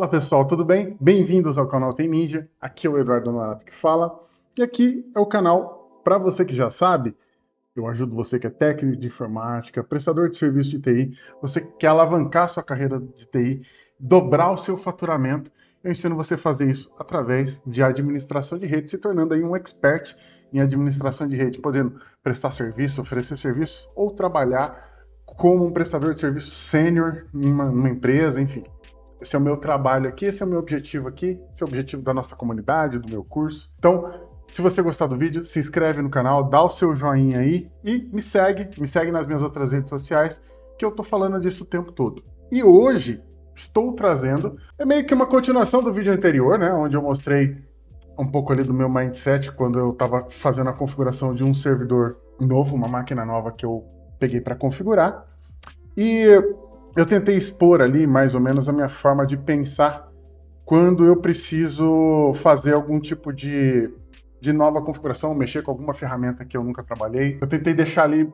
Fala pessoal, tudo bem? Bem-vindos ao canal Tem Ninja, aqui é o Eduardo Nonato que fala, e aqui é o canal, para você que já sabe, eu ajudo você que é técnico de informática, prestador de serviço de TI, você que quer alavancar sua carreira de TI, dobrar o seu faturamento, eu ensino você a fazer isso através de administração de rede, se tornando aí um expert em administração de rede, podendo prestar serviço, oferecer serviço ou trabalhar como um prestador de serviço sênior em uma empresa, enfim. Esse é o meu trabalho aqui, esse é o meu objetivo aqui, esse é o objetivo da nossa comunidade, do meu curso. Então, se você gostar do vídeo, se inscreve no canal, dá o seu joinha aí e me segue nas minhas outras redes sociais, que eu tô falando disso o tempo todo. E hoje estou trazendo, é meio que uma continuação do vídeo anterior, né, onde eu mostrei um pouco ali do meu mindset quando eu estava fazendo a configuração de um servidor novo, uma máquina nova que eu peguei para configurar. E eu tentei expor ali mais ou menos a minha forma de pensar quando eu preciso fazer algum tipo de nova configuração, mexer com alguma ferramenta que eu nunca trabalhei. Eu tentei deixar ali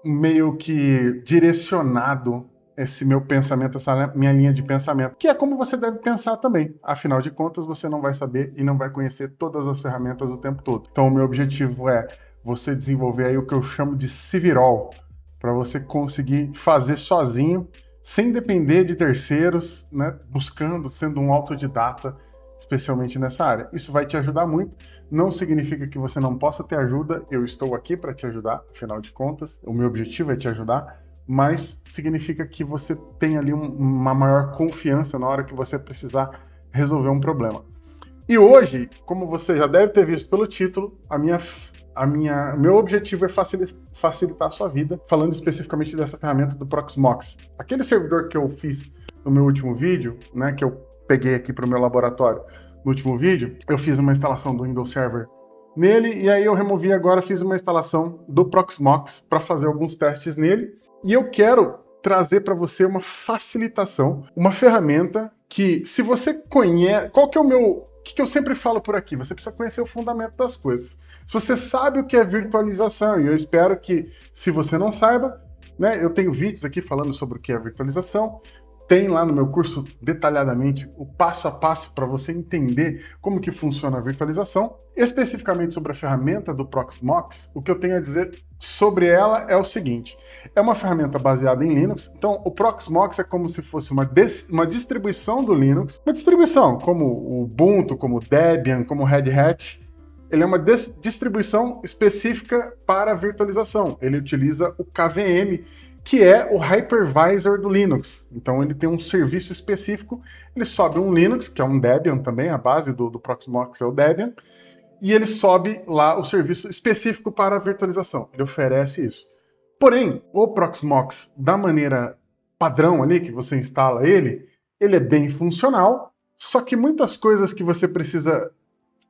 meio que direcionado esse meu pensamento, essa minha linha de pensamento, que é como você deve pensar também. Afinal de contas, você não vai saber e não vai conhecer todas as ferramentas o tempo todo. Então, o meu objetivo é você desenvolver aí o que eu chamo de civirol, para você conseguir fazer sozinho, sem depender de terceiros, né, buscando, sendo um autodidata, especialmente nessa área. Isso vai te ajudar muito, não significa que você não possa ter ajuda, eu estou aqui para te ajudar, afinal de contas, o meu objetivo é te ajudar, mas significa que você tem ali uma maior confiança na hora que você precisar resolver um problema. E hoje, como você já deve ter visto pelo título, meu objetivo é facilitar a sua vida, falando especificamente dessa ferramenta do Proxmox. Aquele servidor que eu fiz no meu último vídeo, né, que eu peguei aqui para o meu laboratório no último vídeo, eu fiz uma instalação do Windows Server nele, e aí eu removi agora, fiz uma instalação do Proxmox para fazer alguns testes nele, e eu quero trazer para você uma facilitação, uma ferramenta que, se você conhece... Qual que é o que eu sempre falo por aqui? Você precisa conhecer o fundamento das coisas. Se você sabe o que é virtualização, e eu espero que, se você não saiba, né, eu tenho vídeos aqui falando sobre o que é virtualização, tem lá no meu curso detalhadamente o passo a passo para você entender como que funciona a virtualização. Especificamente sobre a ferramenta do Proxmox, o que eu tenho a dizer sobre ela é o seguinte: é uma ferramenta baseada em Linux, então o Proxmox é como se fosse uma distribuição do Linux, uma distribuição como o Ubuntu, como o Debian, como o Red Hat. Ele é uma distribuição específica para a virtualização, ele utiliza o KVM, que é o hypervisor do Linux. Então ele tem um serviço específico, ele sobe um Linux, que é um Debian também, a base do Proxmox é o Debian, e ele sobe lá o serviço específico para a virtualização. Ele oferece isso. Porém, o Proxmox, da maneira padrão ali, que você instala ele é bem funcional, só que muitas coisas que você precisa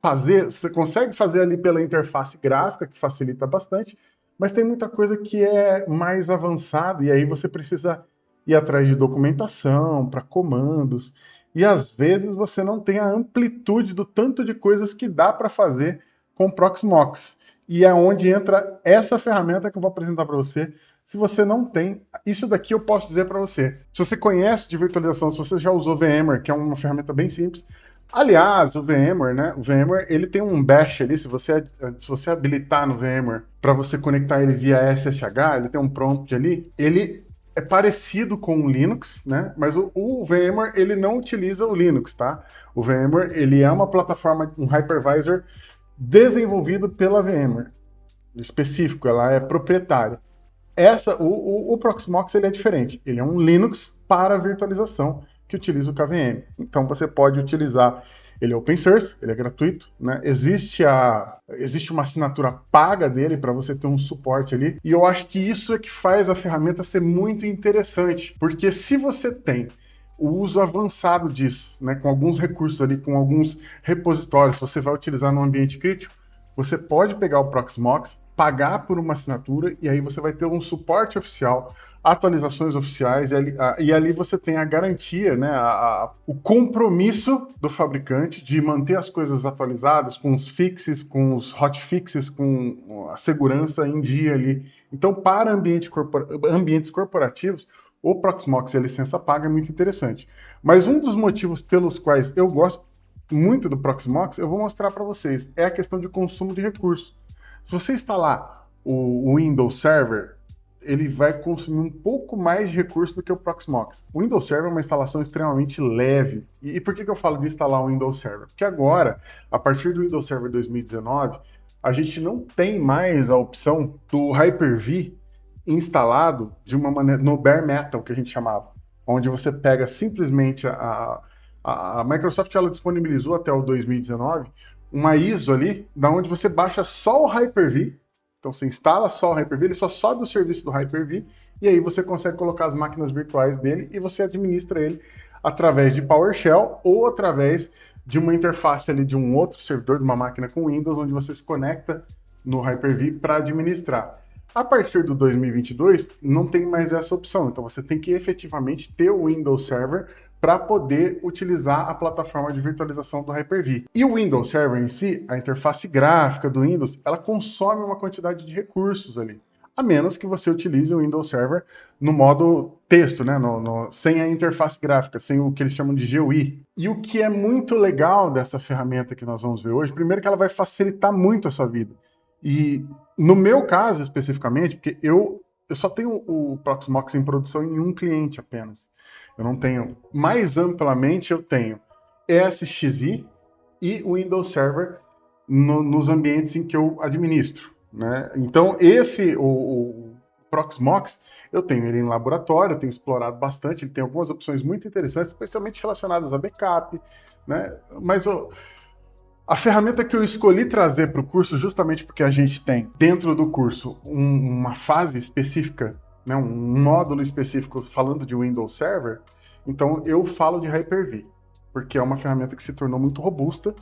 fazer, você consegue fazer ali pela interface gráfica, que facilita bastante, mas tem muita coisa que é mais avançada, e aí você precisa ir atrás de documentação, para comandos, e às vezes você não tem a amplitude do tanto de coisas que dá para fazer com o Proxmox. E é onde entra essa ferramenta que eu vou apresentar para você. Se você não tem, isso daqui eu posso dizer para você. Se você conhece de virtualização, se você já usou VMware, que é uma ferramenta bem simples. Aliás, o VMware, né? O VMware, ele tem um bash ali, se você habilitar no VMware para você conectar ele via SSH, ele tem um prompt ali, ele é parecido com o Linux, né? Mas o VMware, ele não utiliza o Linux, tá? O VMware, ele é uma plataforma, um hypervisor desenvolvido pela VMware, específico, ela é proprietária. O Proxmox, ele é diferente, ele é um Linux para virtualização, que utiliza o KVM. Então você pode utilizar, ele é open source, ele é gratuito, né? Existe uma assinatura paga dele para você ter um suporte ali, e eu acho que isso é que faz a ferramenta ser muito interessante, porque se você tem o uso avançado disso, né, com alguns recursos ali, com alguns repositórios, você vai utilizar no ambiente crítico, você pode pegar o Proxmox, pagar por uma assinatura, e aí você vai ter um suporte oficial, atualizações oficiais, e ali você tem a garantia, né, o compromisso do fabricante de manter as coisas atualizadas, com os fixes, com os hotfixes, com a segurança em dia ali. Então, para ambientes corporativos, o Proxmox e a licença paga é muito interessante. Mas um dos motivos pelos quais eu gosto muito do Proxmox, eu vou mostrar para vocês, é a questão de consumo de recursos. Se você instalar o Windows Server, ele vai consumir um pouco mais de recurso do que o Proxmox. O Windows Server é uma instalação extremamente leve. E por que eu falo de instalar o Windows Server? Porque agora, a partir do Windows Server 2019, a gente não tem mais a opção do Hyper-V instalado de uma maneira no bare metal, que a gente chamava, onde você pega simplesmente a Microsoft, ela disponibilizou até o 2019 uma ISO ali, da onde você baixa só o Hyper-V. Então você instala só o Hyper-V, ele só sobe o serviço do Hyper-V e aí você consegue colocar as máquinas virtuais dele e você administra ele através de PowerShell ou através de uma interface ali de um outro servidor, de uma máquina com Windows, onde você se conecta no Hyper-V para administrar. A partir do 2022, não tem mais essa opção, então você tem que efetivamente ter o Windows Server para poder utilizar a plataforma de virtualização do Hyper-V. E o Windows Server em si, a interface gráfica do Windows, ela consome uma quantidade de recursos ali, a menos que você utilize o Windows Server no modo texto, né? Sem a interface gráfica, sem o que eles chamam de GUI. E o que é muito legal dessa ferramenta que nós vamos ver hoje, primeiro que ela vai facilitar muito a sua vida. E no meu caso especificamente, porque eu só tenho o Proxmox em produção em um cliente apenas. Eu não tenho, mais amplamente eu tenho ESXi e o Windows Server nos ambientes em que eu administro, né? Então o Proxmox, eu tenho ele em laboratório, eu tenho explorado bastante, ele tem algumas opções muito interessantes, especialmente relacionadas a backup, né? Mas a ferramenta que eu escolhi trazer para o curso, justamente porque a gente tem dentro do curso uma fase específica, né, um módulo específico falando de Windows Server, então eu falo de Hyper-V, porque é uma ferramenta que se tornou muito robusta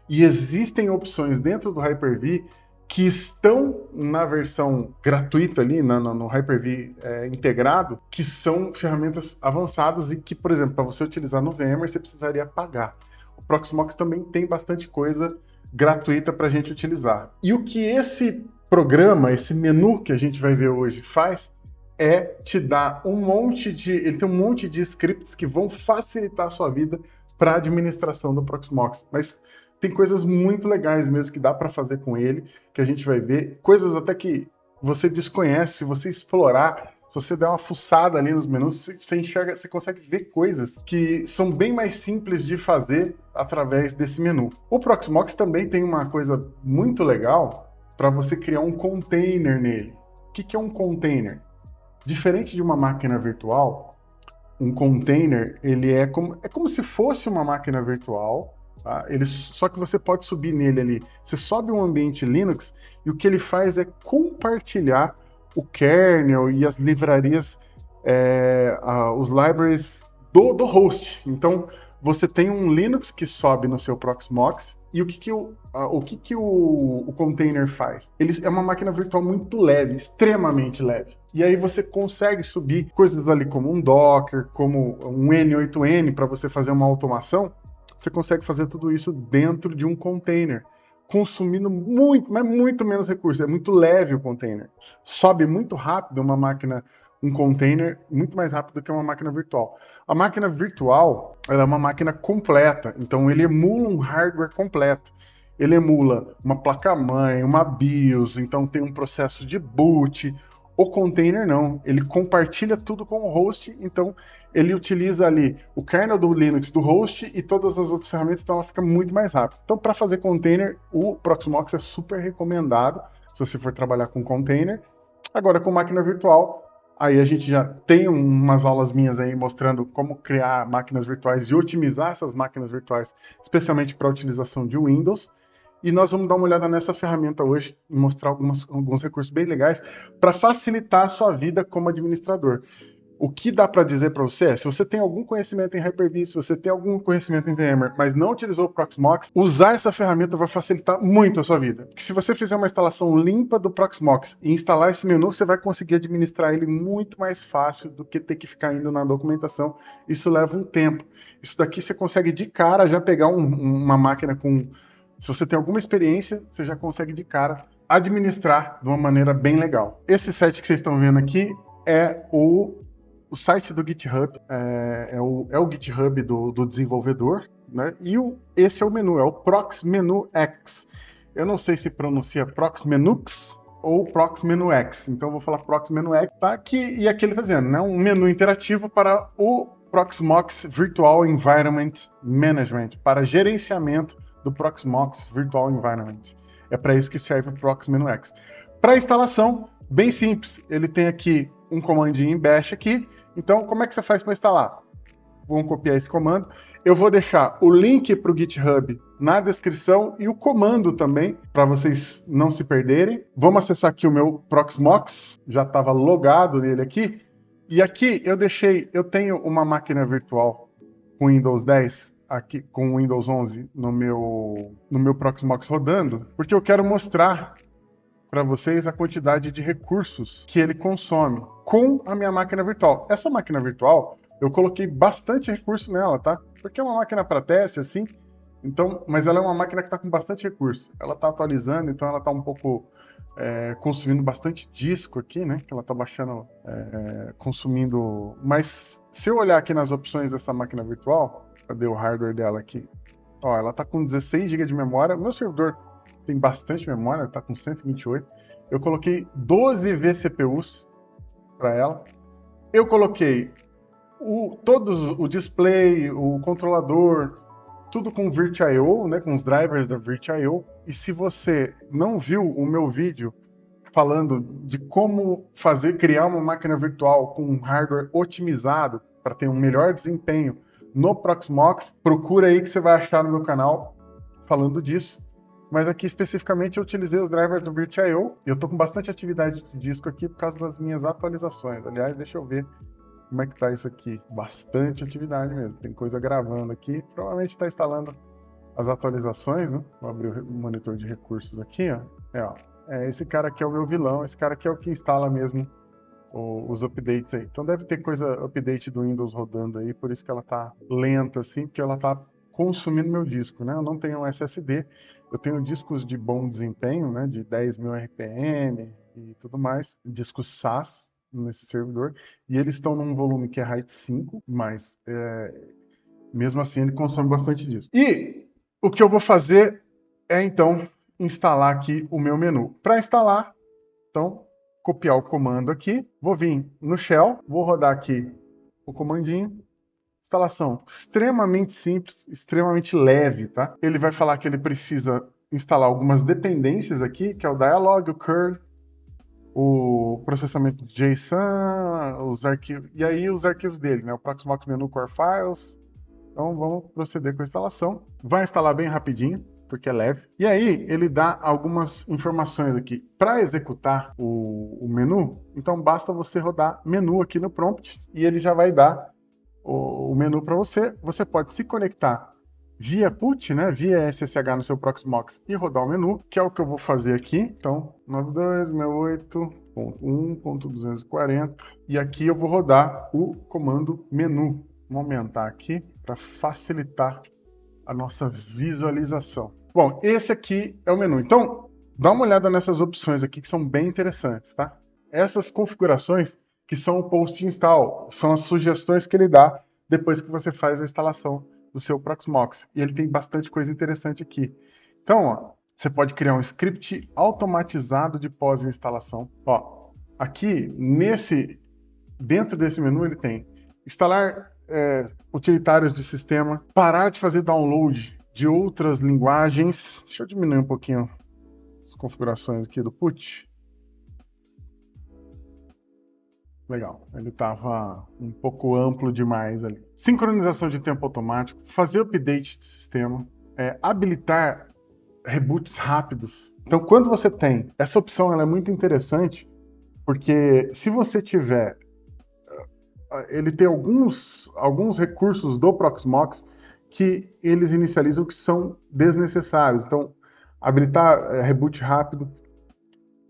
e existem opções dentro do Hyper-V que estão na versão gratuita ali, no Hyper-V integrado, que são ferramentas avançadas e que, por exemplo, para você utilizar no VMware, você precisaria pagar. O Proxmox também tem bastante coisa gratuita para a gente utilizar. E o que esse programa, esse menu que a gente vai ver hoje faz, é te dar ele tem um monte de scripts que vão facilitar a sua vida para a administração do Proxmox. Mas tem coisas muito legais mesmo que dá para fazer com ele, que a gente vai ver, coisas até que você desconhece, se você explorar, se você der uma fuçada ali nos menus, você enxerga, você consegue ver coisas que são bem mais simples de fazer através desse menu. O Proxmox também tem uma coisa muito legal para você criar um container nele. O que é um container? Diferente de uma máquina virtual, um container ele é como se fosse uma máquina virtual, tá? Só que você pode subir nele ali. Você sobe um ambiente Linux e o que ele faz é compartilhar o kernel e as livrarias, os libraries do host. Então, você tem um Linux que sobe no seu Proxmox e o que o container faz? Ele é uma máquina virtual muito leve, extremamente leve. E aí você consegue subir coisas ali como um Docker, como um N8N para você fazer uma automação. Você consegue fazer tudo isso dentro de um container, consumindo muito, mas muito menos recursos. É muito leve o container. Sobe muito rápido um container, muito mais rápido do que uma máquina virtual. A máquina virtual, ela é uma máquina completa, então ele emula um hardware completo. Ele emula uma placa-mãe, uma BIOS, então tem um processo de boot. O container não, ele compartilha tudo com o host, então ele utiliza ali o kernel do Linux do host e todas as outras ferramentas, então ela fica muito mais rápida. Então, para fazer container, o Proxmox é super recomendado, se você for trabalhar com container. Agora, com máquina virtual, aí a gente já tem umas aulas minhas aí mostrando como criar máquinas virtuais e otimizar essas máquinas virtuais, especialmente para a utilização de Windows. E nós vamos dar uma olhada nessa ferramenta hoje e mostrar alguns recursos bem legais para facilitar a sua vida como administrador. O que dá para dizer para você é, se você tem algum conhecimento em Hyper-V, se você tem algum conhecimento em VMware, mas não utilizou o Proxmox, usar essa ferramenta vai facilitar muito a sua vida. Porque se você fizer uma instalação limpa do Proxmox e instalar esse menu, você vai conseguir administrar ele muito mais fácil do que ter que ficar indo na documentação. Isso leva um tempo. Isso daqui você consegue de cara já pegar uma máquina com... Se você tem alguma experiência, você já consegue de cara administrar de uma maneira bem legal. Esse site que vocês estão vendo aqui é o o site do GitHub, é o GitHub do desenvolvedor, né? E esse é o menu, é o Proxmenux. Eu não sei se pronuncia Proxmenux ou Proxmenux, então eu vou falar Proxmenux, tá? E aqui ele está dizendo, né? Um menu interativo para o Proxmox Virtual Environment Management, para gerenciamento do Proxmox Virtual Environment. É para isso que serve o Proxmenux. Para instalação, bem simples. Ele tem aqui um comandinho em bash aqui. Então, como é que você faz para instalar? Vamos copiar esse comando. Eu vou deixar o link para o GitHub na descrição e o comando também, para vocês não se perderem. Vamos acessar aqui o meu Proxmox. Já estava logado nele aqui. E aqui eu tenho uma máquina virtual com Windows 10, aqui com Windows 11 no meu Proxmox rodando, porque eu quero mostrar para vocês a quantidade de recursos que ele consome com a minha máquina virtual. Essa máquina virtual, eu coloquei bastante recurso nela, tá? Porque é uma máquina para teste, assim, então, mas ela é uma máquina que está com bastante recurso. Ela está atualizando, então ela está um pouco consumindo bastante disco aqui, né? Que ela está baixando, consumindo. Mas se eu olhar aqui nas opções dessa máquina virtual, cadê o hardware dela aqui? Ó, ela está com 16 GB de memória. O meu servidor tem bastante memória, está com 128. Eu coloquei 12 vCPUs para ela. Eu coloquei o display, o controlador, tudo com VirtIO, né, com os drivers da VirtIO. E se você não viu o meu vídeo falando de como criar uma máquina virtual com um hardware otimizado para ter um melhor desempenho no Proxmox, procura aí que você vai achar no meu canal falando disso. Mas aqui especificamente eu utilizei os drivers do VirtIO. Eu estou com bastante atividade de disco aqui por causa das minhas atualizações. Aliás, deixa eu ver como é que tá isso aqui. Bastante atividade mesmo. Tem coisa gravando aqui. Provavelmente está instalando as atualizações, né? Vou abrir o monitor de recursos aqui, ó. Esse cara aqui é o meu vilão. Esse cara aqui é o que instala mesmo os updates aí. Então deve ter coisa update do Windows rodando aí, por isso que ela tá lenta assim, porque ela tá consumindo meu disco, né? Eu não tenho um SSD, eu tenho discos de bom desempenho, né? De 10.000 RPM e tudo mais, discos SAS nesse servidor, e eles estão num volume que é RAID 5, mas mesmo assim ele consome bastante disco. E o que eu vou fazer é então instalar aqui o meu menu. Para instalar, então, copiar o comando aqui, vou vir no Shell, vou rodar aqui o comandinho. Instalação extremamente simples, extremamente leve, tá? Ele vai falar que ele precisa instalar algumas dependências aqui, que é o dialog, o curl, o processamento de JSON, os arquivos, e aí os arquivos dele, né? O Proxmox Menu Core Files. Então vamos proceder com a instalação. Vai instalar bem rapidinho, porque é leve. E aí ele dá algumas informações aqui. Para executar o menu, então basta você rodar menu aqui no prompt e ele já vai dar o menu para você. Você pode se conectar via PUT, né, via SSH no seu Proxmox e rodar o menu, que é o que eu vou fazer aqui. Então, 92.68.1.240 e aqui eu vou rodar o comando menu. Vamos aumentar aqui para facilitar a nossa visualização. Bom, esse aqui é o menu. Então, dá uma olhada nessas opções aqui que são bem interessantes, tá? Essas configurações que são o post install, são as sugestões que ele dá depois que você faz a instalação do seu Proxmox. E ele tem bastante coisa interessante aqui. Então, ó, você pode criar um script automatizado de pós-instalação. Ó, aqui, dentro desse menu, ele tem instalar utilitários de sistema, parar de fazer download de outras linguagens. Deixa eu diminuir um pouquinho as configurações aqui do PUT. Legal, ele estava um pouco amplo demais ali. Sincronização de tempo automático, fazer update de sistema, habilitar reboots rápidos. Então, quando você tem essa opção, ela é muito interessante, porque se você tiver... Ele tem alguns recursos do Proxmox que eles inicializam que são desnecessários. Então, habilitar reboot rápido,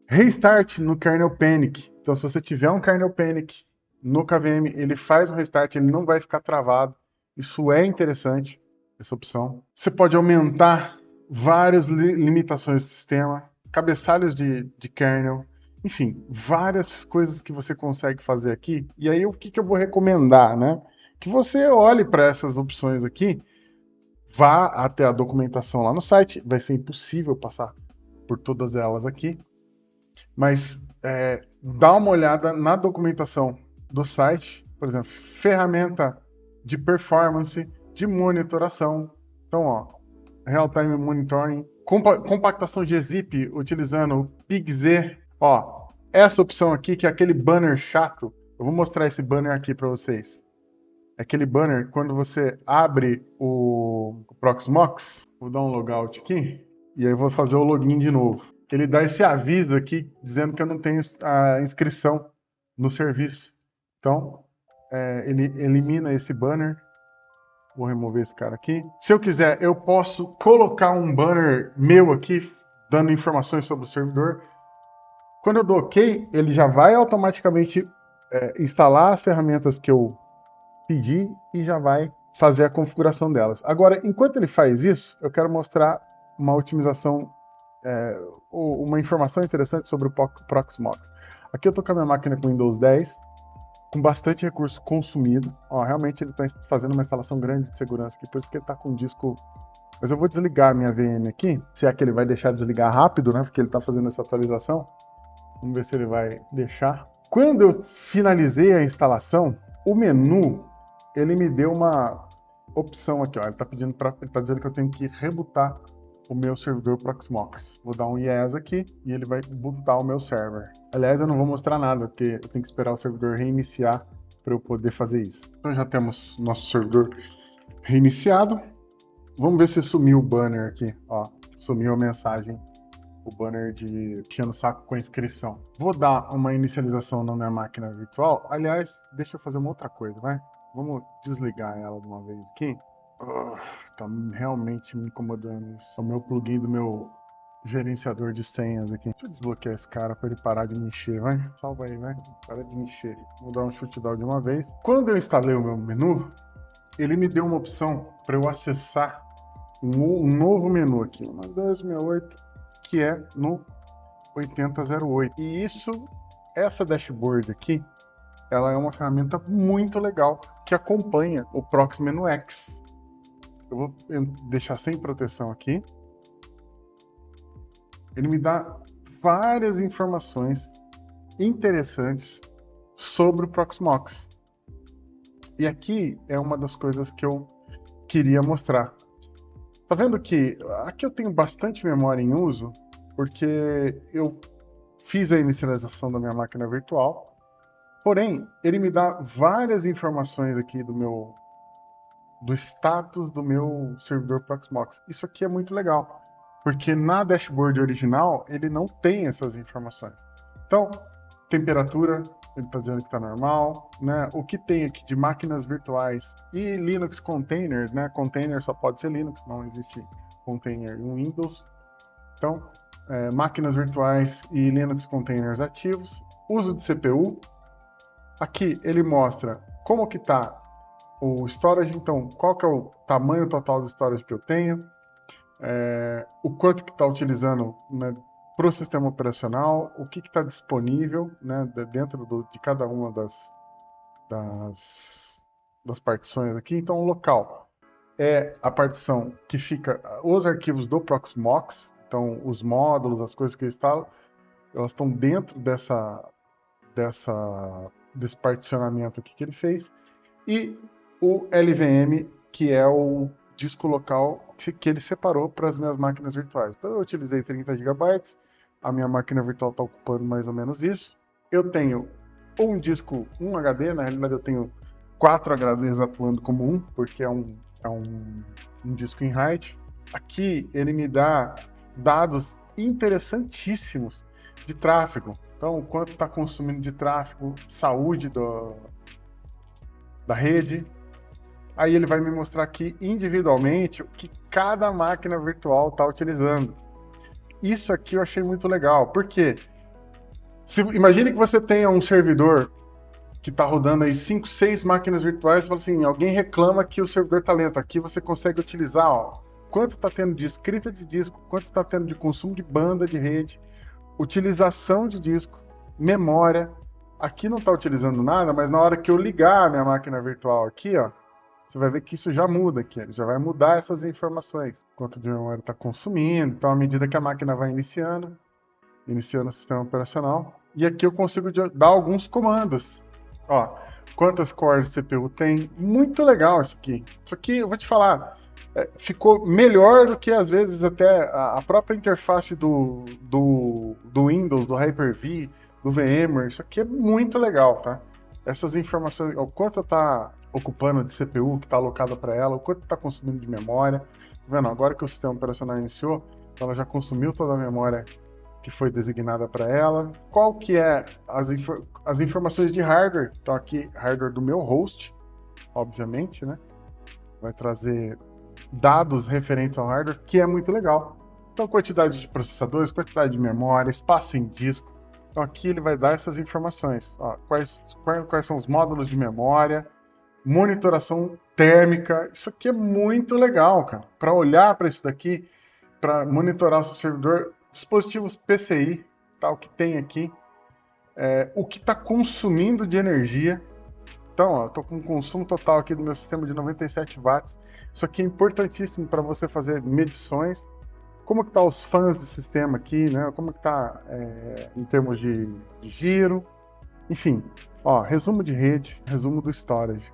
restart no kernel panic. Então, se você tiver um kernel panic no KVM, ele faz um restart, ele não vai ficar travado. Isso é interessante, essa opção. Você pode aumentar várias limitações do sistema, cabeçalhos de kernel, Enfim, várias coisas que você consegue fazer aqui. E aí, o que eu vou recomendar, né? Que você olhe para essas opções aqui, vá até a documentação lá no site. Vai ser impossível passar por todas elas aqui, mas dá uma olhada na documentação do site, por exemplo, ferramenta de performance, de monitoração. Então, ó, Real-Time Monitoring, compactação de zip utilizando o PIG-Z. Ó, essa opção aqui, que é aquele banner chato, eu vou mostrar esse banner aqui para vocês. Aquele banner, quando você abre o Proxmox, vou dar um logout aqui, e aí eu vou fazer o login de novo. Ele dá esse aviso aqui, dizendo que eu não tenho a inscrição no serviço. Então, ele elimina esse banner. Vou remover esse cara aqui. Se eu quiser, eu posso colocar um banner meu aqui, dando informações sobre o servidor. Quando eu dou OK, ele já vai automaticamente instalar as ferramentas que eu pedi e já vai fazer a configuração delas. Agora, enquanto ele faz isso, eu quero mostrar uma otimização, uma informação interessante sobre o Proxmox. Aqui eu estou com a minha máquina com Windows 10, com bastante recurso consumido. Ó, realmente ele está fazendo uma instalação grande de segurança aqui, por isso que ele está com um disco. Mas eu vou desligar a minha VM aqui, se é que ele vai deixar desligar rápido, né? Porque ele está fazendo essa atualização. Vamos ver se ele vai deixar. Quando eu finalizei a instalação, o menu ele me deu uma opção aqui, ó. Ele tá dizendo que eu tenho que rebootar o meu servidor Proxmox. Vou dar um yes aqui e ele vai bootar o meu server. Aliás, eu não vou mostrar nada, porque eu tenho que esperar o servidor reiniciar para eu poder fazer isso. Então já temos nosso servidor reiniciado. Vamos ver se sumiu o banner aqui, ó. Sumiu a mensagem, o banner de enchendo o saco com a inscrição. Vou dar uma inicialização na minha máquina virtual. Aliás, deixa eu fazer uma outra coisa, vai? Vamos desligar ela de uma vez aqui. Tá realmente me incomodando isso. O meu plugin do meu gerenciador de senhas aqui. Deixa eu desbloquear esse cara para ele parar de me encher, vai? Salva aí, vai? Para de me encher. Vou dar um shutdown de uma vez. Quando eu instalei o meu menu, ele me deu uma opção para eu acessar um novo menu aqui, uma 268, que é no 8008. E essa dashboard aqui, ela é uma ferramenta muito legal que acompanha o Proxmenu X. Eu vou deixar sem proteção aqui. Ele me dá várias informações interessantes sobre o Proxmox. E aqui é uma das coisas que eu queria mostrar. Tá vendo que aqui eu tenho bastante memória em uso, porque eu fiz a inicialização da minha máquina virtual. Porém, ele me dá várias informações aqui do status do meu servidor Proxmox. Isso aqui é muito legal, porque na dashboard original ele não tem essas informações. Então, temperatura, ele está dizendo que está normal, né? O que tem aqui de máquinas virtuais e Linux containers, né? Container só pode ser Linux, não existe container em Windows. Então, máquinas virtuais e Linux containers ativos, uso de CPU. Aqui ele mostra como que está o storage, então qual que é o tamanho total do storage que eu tenho, o quanto que está utilizando, né, para o sistema operacional, o que está disponível, né, dentro de cada uma das partições aqui. Então o local é a partição que fica os arquivos do Proxmox, então os módulos, as coisas que eu instalo, elas estão dentro desse particionamento aqui que ele fez, e o LVM, que é o disco local que ele separou para as minhas máquinas virtuais. Então eu utilizei 30 GB, a minha máquina virtual está ocupando mais ou menos isso. Eu tenho um HD, na realidade eu tenho 4 HDs atuando como um, porque é um disco em RAID. Aqui ele me dá dados interessantíssimos de tráfego. Então, quanto está consumindo de tráfego, saúde da rede. Aí ele vai me mostrar aqui individualmente o que cada máquina virtual está utilizando. Isso aqui eu achei muito legal, porque imagine que você tenha um servidor que está rodando aí 5, 6 máquinas virtuais, e fala assim, alguém reclama que o servidor está lento. Aqui você consegue utilizar, ó, quanto está tendo de escrita de disco, quanto está tendo de consumo de banda de rede, utilização de disco, memória. Aqui não está utilizando nada, mas na hora que eu ligar a minha máquina virtual aqui, ó, você vai ver que isso já muda aqui, ele já vai mudar essas informações. Quanto de memória está consumindo, então à medida que a máquina vai iniciando o sistema operacional. E aqui eu consigo dar alguns comandos. Ó, quantas cores de CPU tem. Muito legal isso aqui. Isso aqui, eu vou te falar, ficou melhor do que às vezes até a própria interface do Windows, do Hyper-V, do VMware. Isso aqui é muito legal, tá? Essas informações, o quanto está ocupando de CPU que está alocada para ela, o quanto está consumindo de memória. Tá vendo? Agora que o sistema operacional iniciou, então ela já consumiu toda a memória que foi designada para ela. Qual que é as informações de hardware? Então aqui, hardware do meu host, obviamente, né? Vai trazer dados referentes ao hardware, que é muito legal. Então, quantidade de processadores, quantidade de memória, espaço em disco. Então aqui ele vai dar essas informações. Ó, quais são os módulos de memória, monitoração térmica. Isso aqui é muito legal, cara. Para olhar para isso daqui, para monitorar o seu servidor, dispositivos PCI, tá, o que tem aqui, o que está consumindo de energia. Então, estou com um consumo total aqui do meu sistema de 97 watts. Isso aqui é importantíssimo para você fazer medições. Como que tá os fãs do sistema aqui, né? Como que tá em termos de giro. Enfim, ó, resumo de rede, resumo do storage.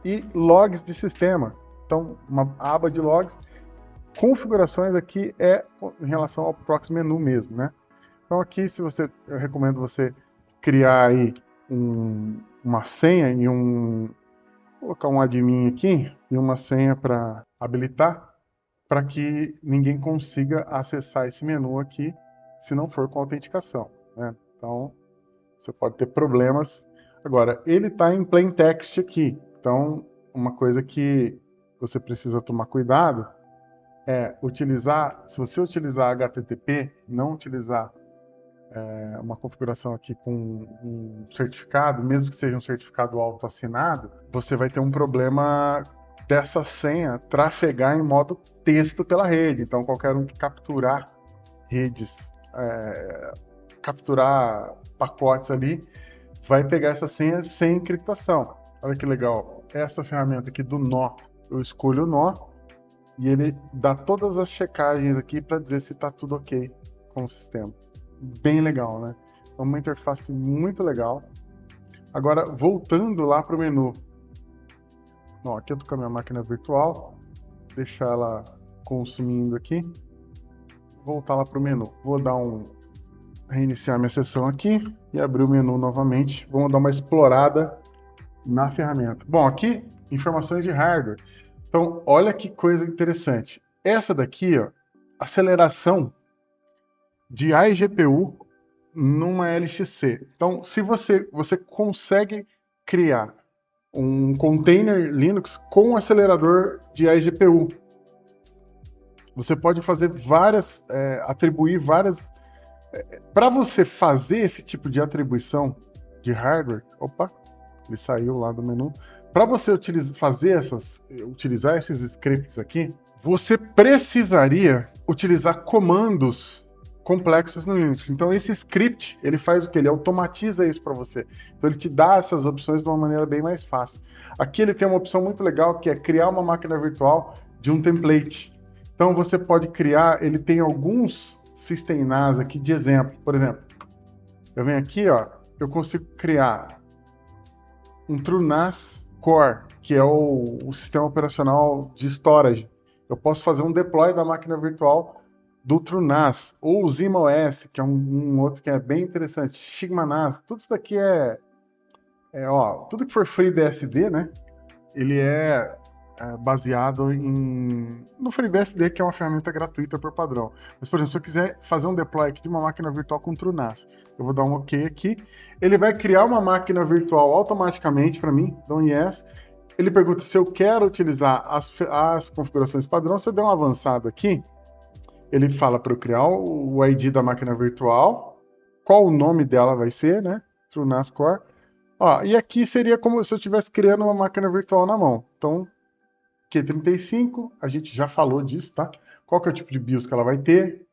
E logs de sistema. Então, uma aba de logs. Configurações aqui em relação ao proxy menu mesmo, né? Então aqui, eu recomendo você criar aí uma senha e colocar um admin aqui e uma senha para habilitar, para que ninguém consiga acessar esse menu aqui se não for com autenticação, né? Então você pode ter problemas. Agora, ele está em plain text aqui, então uma coisa que você precisa tomar cuidado se você utilizar HTTP, não utilizar uma configuração aqui com um certificado, mesmo que seja um certificado autoassinado, você vai ter um problema dessa senha trafegar em modo texto pela rede. Então, qualquer um que capturar redes, capturar pacotes ali, vai pegar essa senha sem encriptação. Olha que legal. Essa ferramenta aqui do nó, eu escolho o nó, e ele dá todas as checagens aqui para dizer se está tudo ok com o sistema. Bem legal, né? É uma interface muito legal. Agora, voltando lá para o menu. Ó, aqui eu estou com a minha máquina virtual. Deixar ela consumindo aqui. Voltar lá para o menu. Vou dar reiniciar minha sessão aqui e abrir o menu novamente. Vamos dar uma explorada na ferramenta. Bom, aqui, informações de hardware. Então, olha que coisa interessante. Essa daqui, ó, aceleração de iGPU numa LXC. Então, se você consegue criar um container Linux com acelerador de iGPU, você pode fazer atribuir várias. Para você fazer esse tipo de atribuição de hardware, opa, ele saiu lá do menu. Para você utilizar esses scripts aqui, você precisaria utilizar comandos complexos no Linux. Então esse script, ele faz o que? Ele automatiza isso para você. Então ele te dá essas opções de uma maneira bem mais fácil. Aqui ele tem uma opção muito legal que é criar uma máquina virtual de um template. Então você pode criar, ele tem alguns systemNAS aqui de exemplo. Por exemplo, eu venho aqui, ó, eu consigo criar um TrueNAS Core, que é o sistema operacional de storage. Eu posso fazer um deploy da máquina virtual do TrueNAS, ou o ZimOS, que é um outro que é bem interessante, ShigmaNAS, tudo isso daqui tudo que for FreeBSD, né, ele é baseado no FreeBSD, que é uma ferramenta gratuita por padrão. Mas, por exemplo, se eu quiser fazer um deploy aqui de uma máquina virtual com TrueNAS, eu vou dar um OK aqui, ele vai criar uma máquina virtual automaticamente para mim, dou um Yes, ele pergunta se eu quero utilizar as configurações padrão. Se eu der um avançado aqui, ele fala para eu criar o ID da máquina virtual, qual o nome dela vai ser, né? TrueNAS Core. Ó, e aqui seria como se eu estivesse criando uma máquina virtual na mão. Então, Q35, a gente já falou disso, tá? Qual que é o tipo de BIOS que ela vai ter?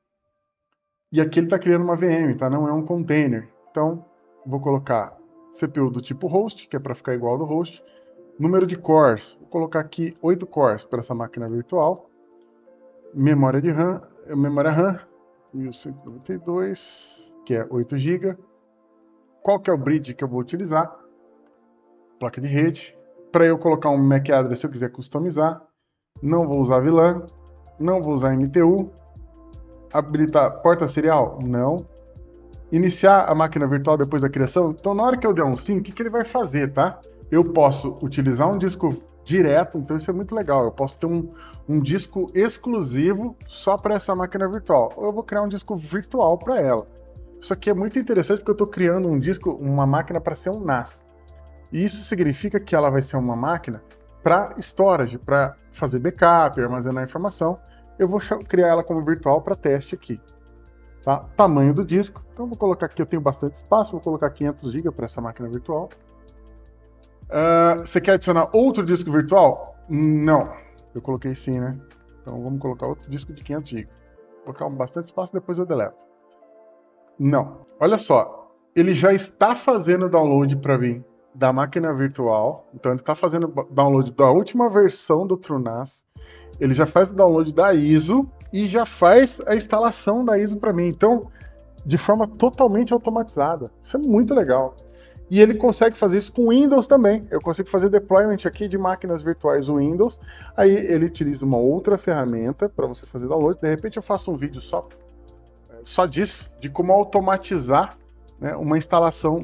E aqui ele está criando uma VM, tá? Não é um container. Então, vou colocar CPU do tipo host, que é para ficar igual ao do host. Número de cores, vou colocar aqui 8 cores para essa máquina virtual. Memória RAM 1192, que é 8 GB. Qual que é o bridge que eu vou utilizar? Placa de rede. Para eu colocar um MAC address se eu quiser customizar. Não vou usar VLAN. Não vou usar MTU. Habilitar porta serial? Não. Iniciar a máquina virtual depois da criação? Então, na hora que eu der um sim, o que ele vai fazer, tá? Eu posso utilizar um disco direto, então isso é muito legal. Eu posso ter um disco exclusivo só para essa máquina virtual. Ou eu vou criar um disco virtual para ela. Isso aqui é muito interessante porque eu estou criando um disco, uma máquina para ser um NAS. E isso significa que ela vai ser uma máquina para storage, para fazer backup, armazenar informação. Eu vou criar ela como virtual para teste aqui. Tá? Tamanho do disco. Então vou colocar aqui, eu tenho bastante espaço, vou colocar 500 GB para essa máquina virtual. Você quer adicionar outro disco virtual? Não. Eu coloquei sim, né? Então vamos colocar outro disco de 500 GB. Vou colocar bastante espaço, depois eu deleto. Não. Olha só. Ele já está fazendo download para mim da máquina virtual. Então ele está fazendo download da última versão do TrueNAS. Ele já faz o download da ISO e já faz a instalação da ISO para mim. Então, de forma totalmente automatizada. Isso é muito legal. E ele consegue fazer isso com Windows também. Eu consigo fazer deployment aqui de máquinas virtuais Windows. Aí ele utiliza uma outra ferramenta para você fazer download. De repente eu faço um vídeo só disso, de como automatizar, né, uma instalação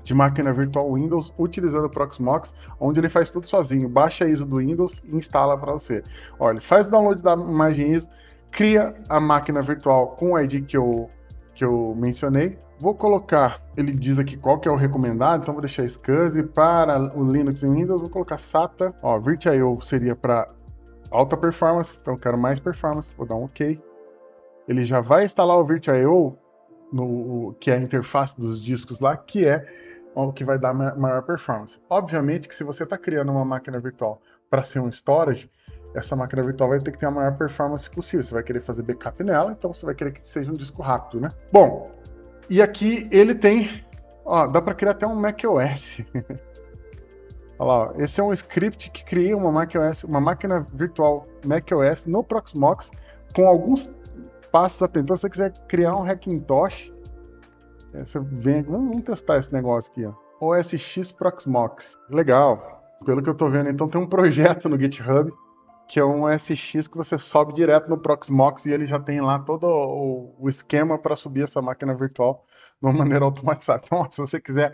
de máquina virtual Windows utilizando o Proxmox, onde ele faz tudo sozinho. Baixa a ISO do Windows e instala para você. Olha, ele faz o download da imagem ISO, cria a máquina virtual com o ID que eu mencionei. Vou colocar, ele diz aqui qual que é o recomendado, então vou deixar SCSI para o Linux e Windows, vou colocar SATA. Ó, VirtIO seria para alta performance, então eu quero mais performance, vou dar um OK. Ele já vai instalar o VirtIO, que é a interface dos discos lá, que é o que vai dar maior performance. Obviamente que se você está criando uma máquina virtual para ser um storage, essa máquina virtual vai ter que ter a maior performance possível. Você vai querer fazer backup nela, então você vai querer que seja um disco rápido, né? Bom, e aqui ele tem, ó, dá para criar até um macOS. Olha lá, ó, esse é um script que cria uma macOS, uma máquina virtual macOS no Proxmox com alguns passos a então se você quiser criar um Hackintosh, você vem, vamos testar esse negócio aqui, ó. OS X Proxmox. Legal. Pelo que eu tô vendo, então tem um projeto no GitHub que é um OS X que você sobe direto no Proxmox e ele já tem lá todo o esquema para subir essa máquina virtual de uma maneira automatizada. Então, se você quiser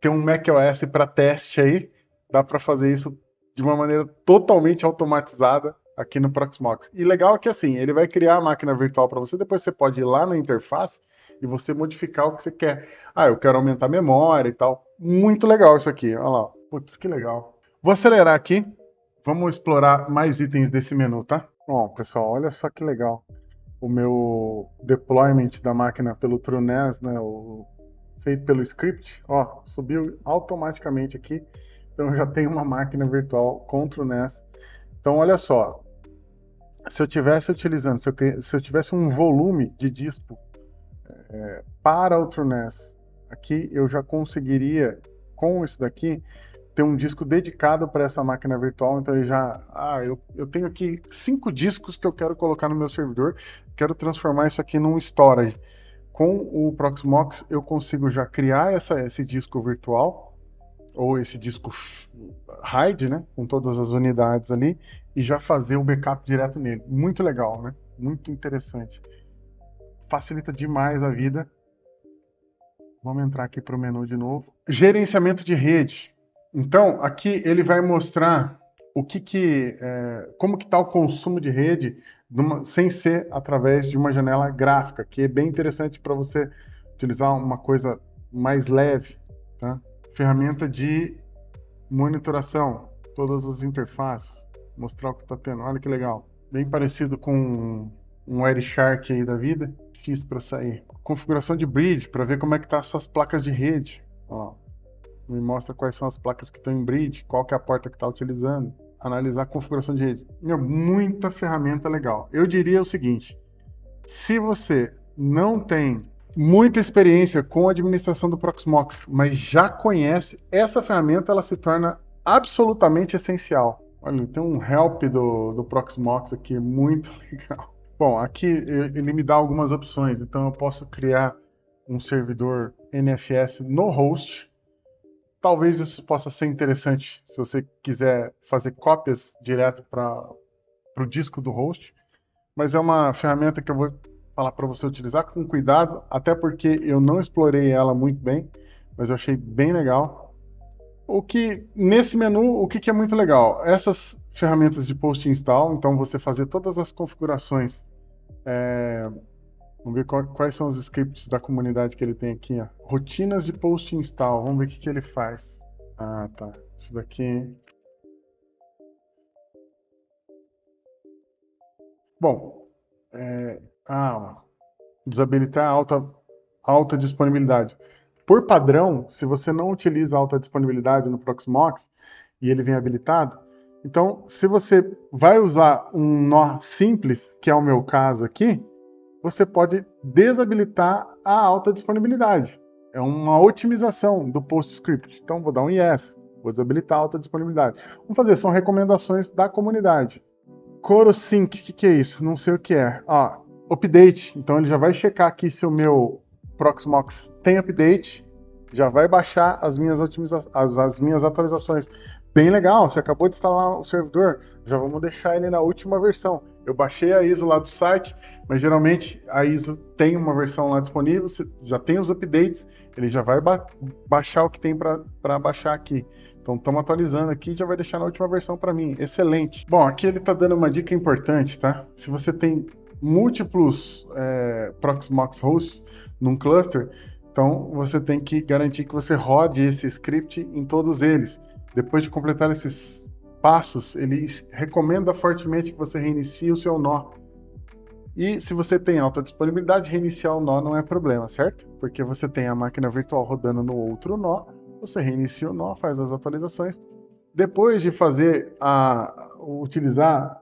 ter um macOS para teste aí, dá para fazer isso de uma maneira totalmente automatizada aqui no Proxmox. E legal é que assim, ele vai criar a máquina virtual para você, depois você pode ir lá na interface e você modificar o que você quer. Ah, eu quero aumentar a memória e tal. Muito legal isso aqui, olha lá. Putz, que legal. Vou acelerar aqui. Vamos explorar mais itens desse menu, tá? Bom, pessoal, olha só que legal. O meu deployment da máquina pelo TrueNAS, né, feito pelo script, ó, subiu automaticamente aqui. Então eu já tenho uma máquina virtual com TrueNAS. Então olha só, se eu tivesse utilizando, se eu tivesse um volume de disco para o TrueNAS, aqui eu já conseguiria, com isso daqui, ter um disco dedicado para essa máquina virtual. Então ele já, eu tenho aqui 5 discos que eu quero colocar no meu servidor, quero transformar isso aqui num storage. Com o Proxmox eu consigo já criar esse disco virtual, ou esse disco RAID, né, com todas as unidades ali, e já fazer o backup direto nele. Muito legal, né? Muito interessante. Facilita demais a vida. Vamos entrar aqui para o menu de novo. Gerenciamento de rede. Então, aqui ele vai mostrar como que está o consumo de rede sem ser através de uma janela gráfica, que é bem interessante para você utilizar uma coisa mais leve, tá? Ferramenta de monitoração, todas as interfaces, mostrar o que está tendo. Olha que legal. Bem parecido com um Wireshark aí da vida. X para sair. Configuração de bridge, para ver como é que tá as suas placas de rede. Ó, me mostra quais são as placas que estão em bridge, qual que é a porta que está utilizando. Analisar a configuração de rede. Meu, muita ferramenta legal. Eu diria o seguinte, se você não tem muita experiência com a administração do Proxmox, mas já conhece essa ferramenta, ela se torna absolutamente essencial. Olha, tem um help do Proxmox aqui, muito legal. Bom, aqui ele me dá algumas opções, então eu posso criar um servidor NFS no host. Talvez isso possa ser interessante se você quiser fazer cópias direto para o disco do host, mas é uma ferramenta que eu vou falar para você utilizar com cuidado, até porque eu não explorei ela muito bem, mas eu achei bem legal. O que nesse menu, o que é muito legal? Essas ferramentas de post install, então você fazer todas as configurações. Vamos ver quais são os scripts da comunidade que ele tem aqui. Ó. Rotinas de post install, vamos ver o que ele faz. Ah, tá. Isso daqui. Bom, ó, desabilitar alta disponibilidade. Por padrão, se você não utiliza alta disponibilidade no Proxmox e ele vem habilitado, então se você vai usar um nó simples, que é o meu caso aqui, você pode desabilitar a alta disponibilidade. É uma otimização do PostScript. Então vou dar um yes, vou desabilitar a alta disponibilidade. Vamos fazer, são recomendações da comunidade. CoroSync, o que é isso? Não sei o que é. Update, então ele já vai checar aqui se o meu Proxmox tem update, já vai baixar as minhas atualizações. Bem legal, você acabou de instalar o servidor, já vamos deixar ele na última versão. Eu baixei a ISO lá do site, mas geralmente a ISO tem uma versão lá disponível, você já tem os updates, ele já vai baixar o que tem para baixar aqui. Então estamos atualizando aqui e já vai deixar na última versão para mim. Excelente. Bom, aqui ele está dando uma dica importante, tá? Se você tem múltiplos Proxmox hosts num cluster, então você tem que garantir que você rode esse script em todos eles. Depois de completar esses passos, ele recomenda fortemente que você reinicie o seu nó. E se você tem alta disponibilidade, reiniciar o nó não é problema, certo? Porque você tem a máquina virtual rodando no outro nó, você reinicia o nó, faz as atualizações. Depois de utilizar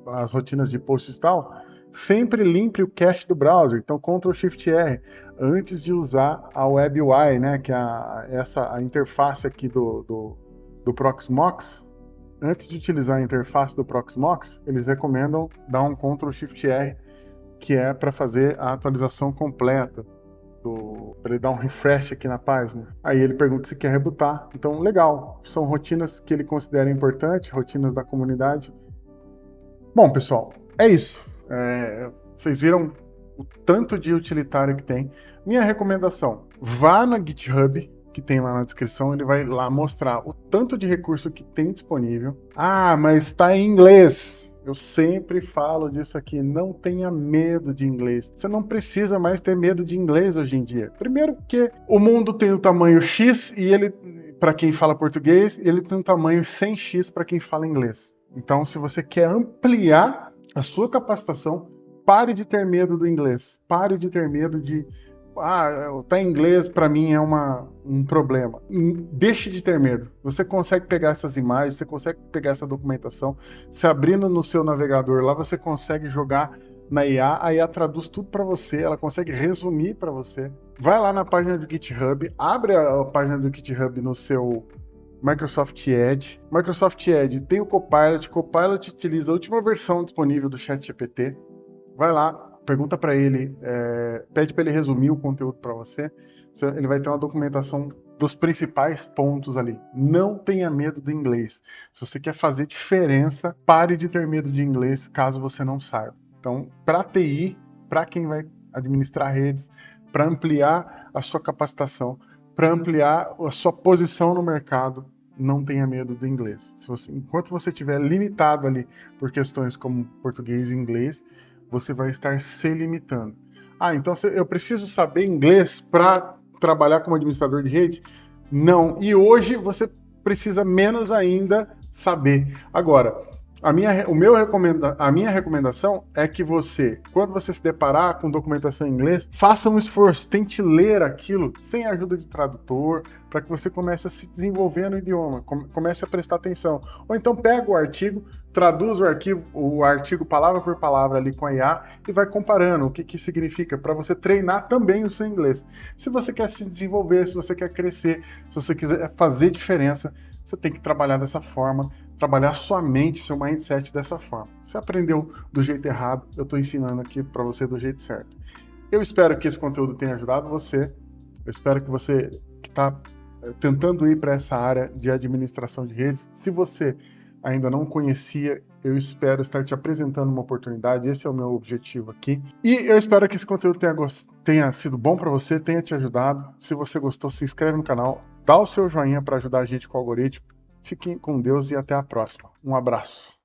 as rotinas de post install, sempre limpe o cache do browser. Então, Ctrl+Shift+R antes de usar a Web UI, né, que é a interface aqui do Proxmox. Antes de utilizar a interface do Proxmox, eles recomendam dar um Ctrl+Shift+R, que é para fazer a atualização completa, para ele dar um refresh aqui na página. Aí ele pergunta se quer rebootar. Então, legal. São rotinas que ele considera importantes, rotinas da comunidade. Bom, pessoal, é isso. Vocês viram o tanto de utilitário que tem. Minha recomendação, vá na GitHub, que tem lá na descrição, ele vai lá mostrar o tanto de recurso que tem disponível. Ah, mas está em inglês. Eu sempre falo disso aqui, não tenha medo de inglês. Você não precisa mais ter medo de inglês hoje em dia. Primeiro porque o mundo tem o tamanho X e ele, para quem fala português, ele tem um tamanho 100x para quem fala inglês. Então, se você quer ampliar a sua capacitação, pare de ter medo do inglês. Pare de ter medo de tá em inglês, para mim é um problema. Deixe de ter medo. Você consegue pegar essas imagens, você consegue pegar essa documentação, se abrindo no seu navegador lá, você consegue jogar na IA, a IA traduz tudo para você, ela consegue resumir para você. Vai lá na página do GitHub, abre a página do GitHub no seu Microsoft Edge. Microsoft Edge tem o Copilot. Copilot utiliza a última versão disponível do ChatGPT. Vai lá, pergunta para ele, pede para ele resumir o conteúdo para você. Ele vai ter uma documentação dos principais pontos ali. Não tenha medo do inglês. Se você quer fazer diferença, pare de ter medo de inglês caso você não saiba. Então, para TI, para quem vai administrar redes, para ampliar a sua capacitação, para ampliar a sua posição no mercado, não tenha medo do inglês. Enquanto você estiver limitado ali por questões como português e inglês, você vai estar se limitando. Então eu preciso saber inglês para trabalhar como administrador de rede? Não. E hoje você precisa menos ainda saber. Agora, a minha recomendação é que você, quando você se deparar com documentação em inglês, faça um esforço, tente ler aquilo sem a ajuda de tradutor, para que você comece a se desenvolver no idioma, comece a prestar atenção. Ou então pega o artigo, traduz o artigo palavra por palavra ali com a IA e vai comparando o que significa, para você treinar também o seu inglês. Se você quer se desenvolver, se você quer crescer, se você quiser fazer diferença, você tem que trabalhar dessa forma, trabalhar sua mente, seu mindset dessa forma. Se aprendeu do jeito errado, eu estou ensinando aqui para você do jeito certo. Eu espero que esse conteúdo tenha ajudado você. Eu espero que você que está tentando ir para essa área de administração de redes, se você ainda não conhecia, eu espero estar te apresentando uma oportunidade. Esse é o meu objetivo aqui. E eu espero que esse conteúdo tenha sido bom para você, tenha te ajudado. Se você gostou, se inscreve no canal, dá o seu joinha para ajudar a gente com o algoritmo. Fiquem com Deus e até a próxima. Um abraço.